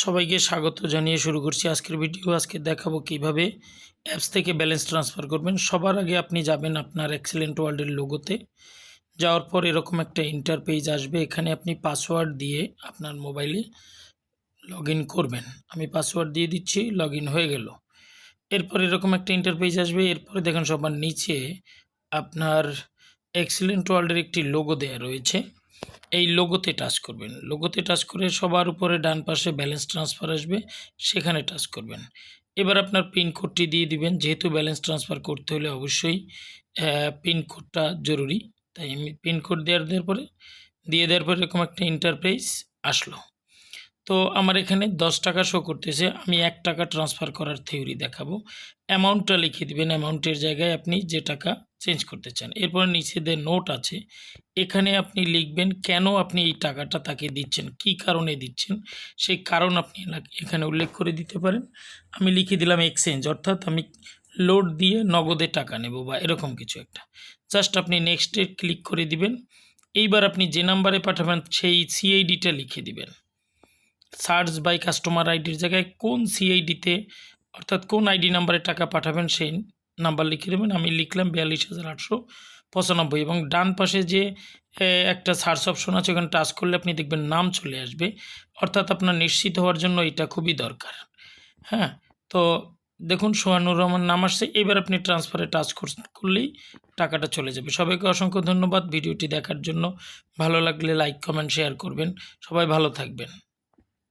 সবাইকে স্বাগত জানিয়ে শুরু করছি আজকের ভিডিও। আজকে দেখাবো কিভাবে অ্যাপস থেকে ব্যালেন্স ট্রান্সফার করবেন। সবার আগে আপনি যাবেন আপনার এক্সেলেন্ট ওয়ার্ল্ডের লোগোতে। যাওয়ার পর এরকম একটা ইন্টারপেজ আসবে। এখানে আপনি পাসওয়ার্ড দিয়ে আপনার মোবাইলে লগ ইন করবেন। আমি পাসওয়ার্ড দিয়ে দিচ্ছি, লগ ইন হয়ে গেল। এরপর এরকম একটা ইন্টারপেজ আসবে। এরপরে দেখেন সবার নিচে আপনার এক্সেলেন্ট ওয়ার্ল্ডের একটি লোগো দেয়া রয়েছে। এই লোগোতে টাচ করবেন। লোগোতে টাচ করে সবার উপরে ডান পাশে ব্যালেন্স ট্রান্সফার আসবে, সেখানে টাচ করবেন। এবার আপনার পিন কোডটি দিয়ে দিবেন। যেহেতু ব্যালেন্স ট্রান্সফার করতে হলে অবশ্যই পিন কোডটা জরুরি, তাই আমি পিন কোড দেওয়ার পরে এরকম একটা ইন্টারফেস আসলো। তো আমার এখানে 10 টাকা শো করতেছে। আমি 1 টাকা ট্রান্সফার করার থিওরি দেখাবো। অ্যামাউন্টটা লিখে দিবেন, অ্যামাউন্টের জায়গায় আপনি যে টাকা চেঞ্জ করতে চান। এরপরে নিচে যে নোট আছে, এখানে আপনি লিখবেন কেন আপনি এই টাকাটা তাকে দিচ্ছেন, কী কারণে দিচ্ছেন, সেই কারণ আপনি এখানে উল্লেখ করে দিতে পারেন। আমি লিখে দিলাম এক্সচেঞ্জ, অর্থাৎ আমি লোড দিয়ে নগদে টাকা নেব বা এরকম কিছু একটা। জাস্ট আপনি নেক্সটে ক্লিক করে দিবেন। এইবার আপনি যে নাম্বারে পাঠাবেন সেই সিআইডিটা লিখে দিবেন। সার্চ বাই কাস্টমার আইডির জায়গায় কোন সিআইডিতে, অর্থাৎ কোন আইডি নাম্বারে টাকা পাঠাবেন সেই নাম্বার লিখে দেবেন। আমি লিখলাম 42,895 এবং ডান পাশে যে একটা সার্চ অপশন আছে, ওখানে টাচ করলে আপনি দেখবেন নাম চলে আসবে, অর্থাৎ আপনার নিশ্চিত হওয়ার জন্য এটা খুবই দরকার। হ্যাঁ, তো দেখুন সোহানুর রহমান নাম আসছে। এবার আপনি ট্রান্সফারে টাচ করলেই টাকাটা চলে যাবে। সবাইকে অসংখ্য ধন্যবাদ ভিডিওটি দেখার জন্য। ভালো লাগলে লাইক, কমেন্ট, শেয়ার করবেন। সবাই ভালো থাকবেন।